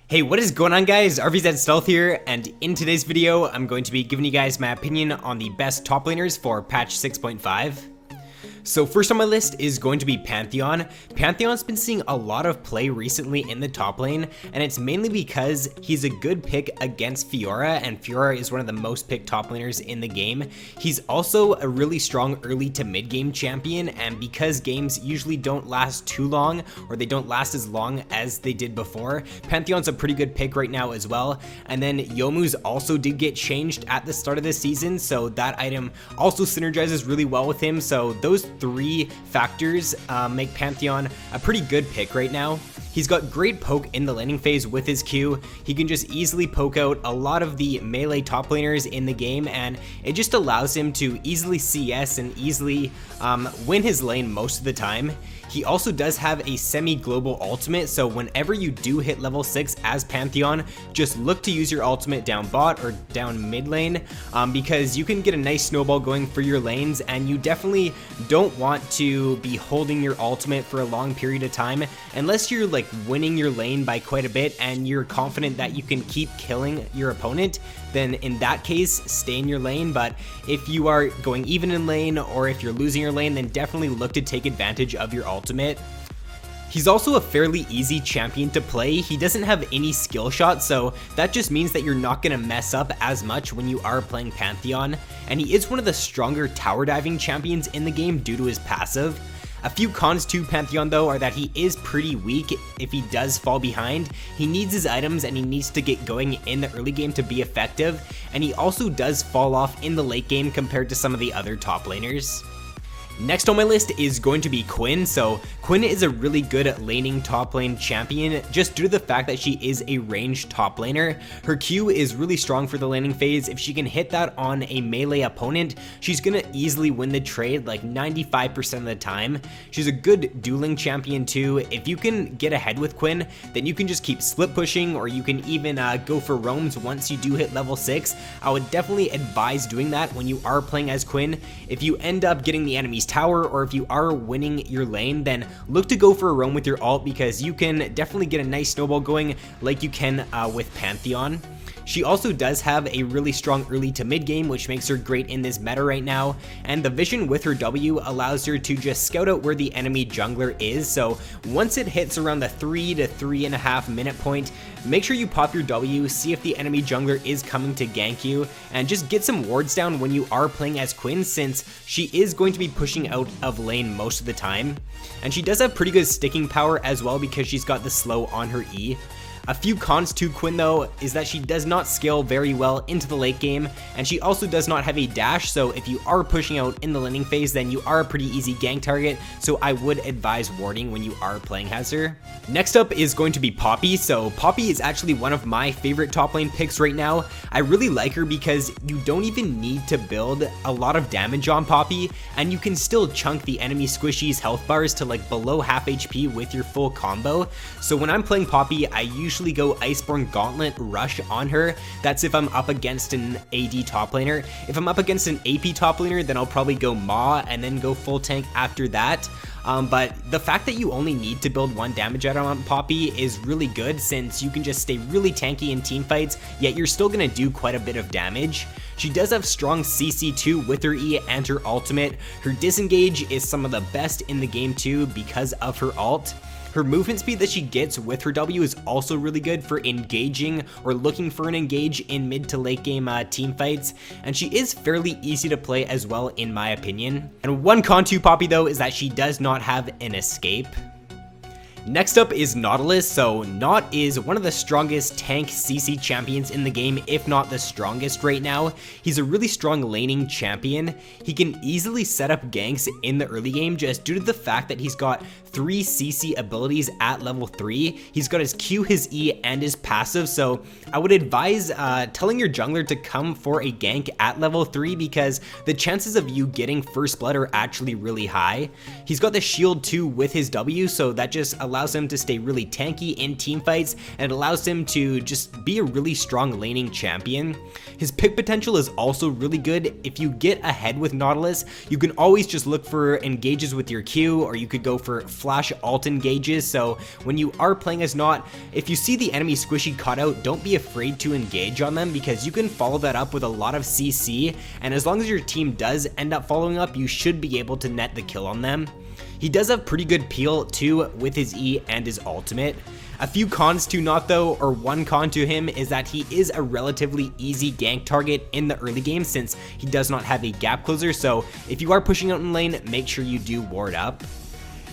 Hey, what is going on guys? RvzStealth here, and in today's video, I'm going to be giving you guys my opinion on the best top laners for patch 6.5. So first on my list is going to be Pantheon. Pantheon's been seeing a lot of play recently in the top lane, and it's mainly because he's a good pick against Fiora, and Fiora is one of the most picked top laners in the game. He's also a really strong early to mid game champion, and because games usually don't last too long, or they don't last as long as they did before, Pantheon's a pretty good pick right now as well. And then Youmuu's also did get changed at the start of the season, so that item also synergizes really well with him. So those three factors make Pantheon a pretty good pick right now. He's got great poke in the laning phase with his Q. He can just easily poke out a lot of the melee top laners in the game, and it just allows him to easily CS and easily win his lane most of the time. He also does have a semi-global ultimate, so whenever you do hit level 6 as Pantheon, just look to use your ultimate down bot or down mid lane, because you can get a nice snowball going for your lanes, and you definitely don't want to be holding your ultimate for a long period of time unless you're like winning your lane by quite a bit and you're confident that you can keep killing your opponent. Then in that case, stay in your lane. But if you are going even in lane, or if you're losing your lane, then definitely look to take advantage of your ultimate. He's also a fairly easy champion to play. He doesn't have any skill shots, so that just means that you're not going to mess up as much when you are playing Pantheon. And he is one of the stronger tower diving champions in the game due to his passive. A few cons to Pantheon though are that he is pretty weak if he does fall behind. He needs his items and he needs to get going in the early game to be effective, and he also does fall off in the late game compared to some of the other top laners. Next on my list is going to be Quinn. So Quinn is a really good laning top lane champion just due to the fact that she is a ranged top laner. Her Q is really strong for the laning phase. If she can hit that on a melee opponent, she's gonna easily win the trade like 95% of the time. She's a good dueling champion too. If you can get ahead with Quinn, then you can just keep split pushing, or you can even go for roams once you do hit level 6. I would definitely advise doing that when you are playing as Quinn. If you end up getting the enemy's tower, or if you are winning your lane, then look to go for a roam with your ult, because you can definitely get a nice snowball going like you can with Pantheon. She also does have a really strong early to mid game, which makes her great in this meta right now, and the vision with her W allows her to just scout out where the enemy jungler is. So once it hits around the 3 to 3.5 minute point, make sure you pop your W, see if the enemy jungler is coming to gank you, and just get some wards down when you are playing as Quinn, since she is going to be pushing out of lane most of the time. And she does have pretty good sticking power as well because she's got the slow on her E. A few cons to Quinn though is that she does not scale very well into the late game, and she also does not have a dash, so if you are pushing out in the laning phase, then you are a pretty easy gank target, so I would advise warding when you are playing as her. Next up is going to be Poppy. So Poppy is actually one of my favorite top lane picks right now. I really like her because you don't even need to build a lot of damage on Poppy, and you can still chunk the enemy squishy's health bars to like below half HP with your full combo. So when I'm playing Poppy, I usually go Iceborne Gauntlet Rush on her. That's if I'm up against an AD top laner. If I'm up against an AP top laner, then I'll probably go Maw and then go full tank after that. But the fact that you only need to build one damage item on Poppy is really good, since you can just stay really tanky in team fights, yet you're still gonna do quite a bit of damage. She does have strong CC too with her E and her ultimate. Her disengage is some of the best in the game too because of her ult. Her movement speed that she gets with her W is also really good for engaging or looking for an engage in mid to late game team fights, and she is fairly easy to play as well in my opinion. And one con to Poppy though is that she does not have an escape. Next up is Nautilus. So Naut is one of the strongest tank CC champions in the game, if not the strongest right now. He's a really strong laning champion. He can easily set up ganks in the early game just due to the fact that he's got 3 CC abilities at level 3. He's got his Q, his E, and his passive, so I would advise telling your jungler to come for a gank at level 3, because the chances of you getting first blood are actually really high. He's got the shield too with his W, so that just allows him to stay really tanky in team fights, and it allows him to just be a really strong laning champion. His pick potential is also really good. If you get ahead with Nautilus, you can always just look for engages with your Q, or you could go for flash ult engages, so when you are playing as Not, if you see the enemy squishy cutout, don't be afraid to engage on them because you can follow that up with a lot of CC, and as long as your team does end up following up, you should be able to net the kill on them. He does have pretty good peel too with his E and his ultimate. A few cons to Not though, or one con to him, is that he is a relatively easy gank target in the early game since he does not have a gap closer, so if you are pushing out in lane, make sure you do ward up.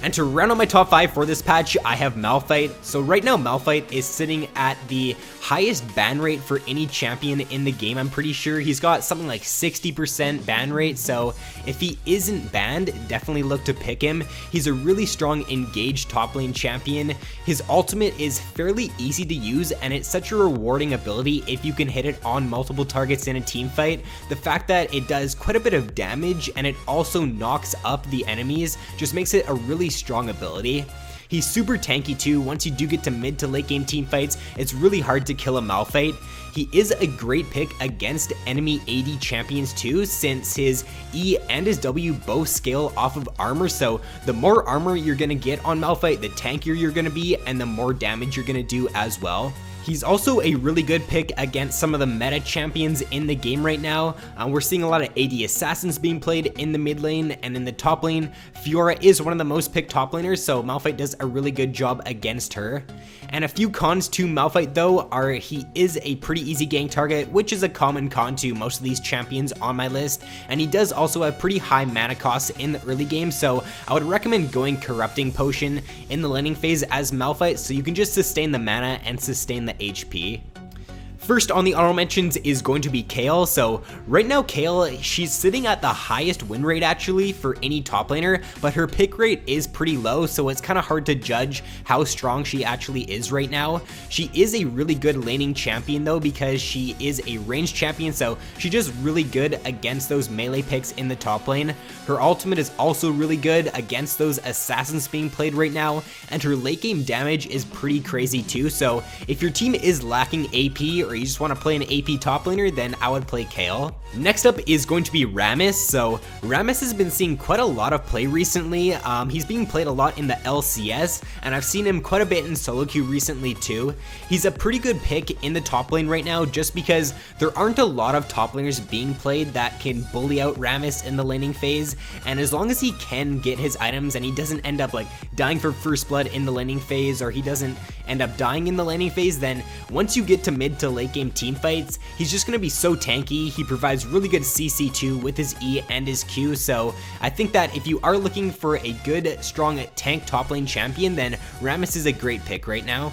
And to round out my top 5 for this patch, I have Malphite. So right now, Malphite is sitting at the highest ban rate for any champion in the game. I'm pretty sure he's got something like 60% ban rate. So if he isn't banned, definitely look to pick him. He's a really strong engaged top lane champion. His ultimate is fairly easy to use, and it's such a rewarding ability if you can hit it on multiple targets in a team fight. The fact that it does quite a bit of damage and it also knocks up the enemies just makes it a really strong ability. He's super tanky too. Once you do get to mid to late game team fights, it's really hard to kill a Malphite. He is a great pick against enemy AD champions too, since his E and his W both scale off of armor, so the more armor you're gonna get on Malphite, the tankier you're gonna be, and the more damage you're gonna do as well. He's also a really good pick against some of the meta champions in the game right now. We're seeing a lot of AD assassins being played in the mid lane, and in the top lane, Fiora is one of the most picked top laners, so Malphite does a really good job against her. And a few cons to Malphite though are he is a pretty easy gank target, which is a common con to most of these champions on my list, and he does also have pretty high mana costs in the early game, so I would recommend going Corrupting Potion in the laning phase as Malphite so you can just sustain the mana and sustain the HP. First on the honorable mentions is going to be Kayle. So right now Kayle, she's sitting at the highest win rate actually for any top laner, but her pick rate is pretty low, so it's kind of hard to judge how strong she actually is right now. She is a really good laning champion though, because she is a ranged champion, so she's just really good against those melee picks in the top lane. Her ultimate is also really good against those assassins being played right now, and her late game damage is pretty crazy too, so if your team is lacking AP or you just want to play an AP top laner, then I would play Kayle. Next up is going to be Rammus. So Rammus has been seeing quite a lot of play recently. He's being played a lot in the LCS, and I've seen him quite a bit in solo queue recently too. He's a pretty good pick in the top lane right now just because there aren't a lot of top laners being played that can bully out Rammus in the laning phase, and as long as he can get his items and he doesn't end up like dying for first blood in the laning phase, or he doesn't end up dying in the laning phase, then once you get to mid to late game team fights, he's just going to be so tanky. He provides really good CC too with his E and his Q, so I think that if you are looking for a good strong tank top lane champion, then Rammus is a great pick right now.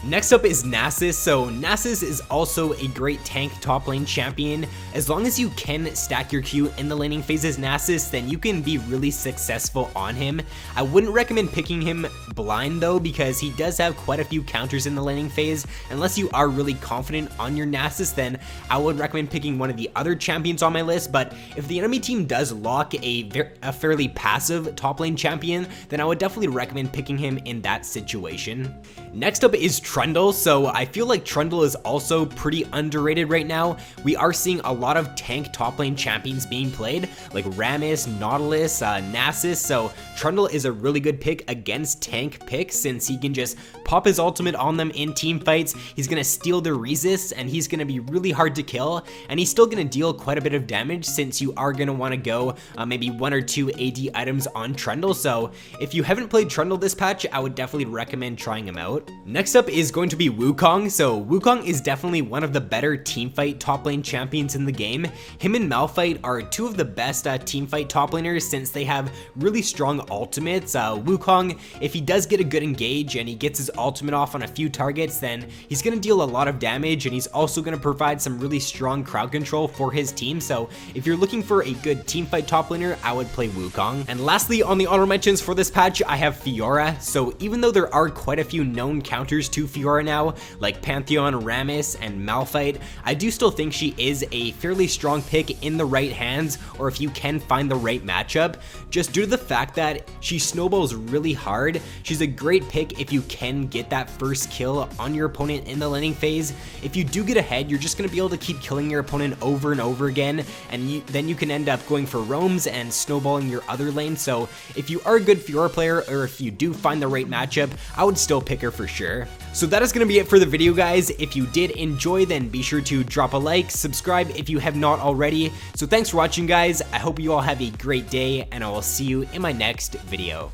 Next up is Nasus. So Nasus is also a great tank top lane champion. As long as you can stack your Q in the laning phases Nasus, then you can be really successful on him. I wouldn't recommend picking him blind though, because he does have quite a few counters in the laning phase. Unless you are really confident on your Nasus, then I would recommend picking one of the other champions on my list. But if the enemy team does lock a fairly passive top lane champion, then I would definitely recommend picking him in that situation. Next up is Trundle. So I feel like Trundle is also pretty underrated right now. We are seeing a lot of tank top lane champions being played, like Rammus, Nautilus, Nasus, so Trundle is a really good pick against tank picks since he can just pop his ultimate on them in team fights. He's going to steal their resists, and he's going to be really hard to kill, and he's still going to deal quite a bit of damage since you are going to want to go maybe 1 or 2 AD items on Trundle. So if you haven't played Trundle this patch, I would definitely recommend trying him out. Next up is going to be Wukong. So Wukong is definitely one of the better teamfight top lane champions in the game. Him and Malphite are 2 of the best teamfight top laners since they have really strong ultimates. Wukong, if he does get a good engage and he gets his ultimate off on a few targets, then he's going to deal a lot of damage, and he's also going to provide some really strong crowd control for his team. So if you're looking for a good teamfight top laner, I would play Wukong. And lastly, on the honorable mentions for this patch, I have Fiora. So even though there are quite a few known counters to Fiora now, like Pantheon, Rammus, and Malphite, I do still think she is a fairly strong pick in the right hands, or if you can find the right matchup, just due to the fact that she snowballs really hard. She's a great pick if you can get that first kill on your opponent in the laning phase. If you do get ahead, you're just going to be able to keep killing your opponent over and over again, and then you can end up going for roams and snowballing your other lane. So if you are a good Fiora player, or if you do find the right matchup, I would still pick her for sure. So that is going to be it for the video, guys. If you did enjoy, then be sure to drop a like, subscribe if you have not already. So thanks for watching, guys. I hope you all have a great day, and I will see you in my next video.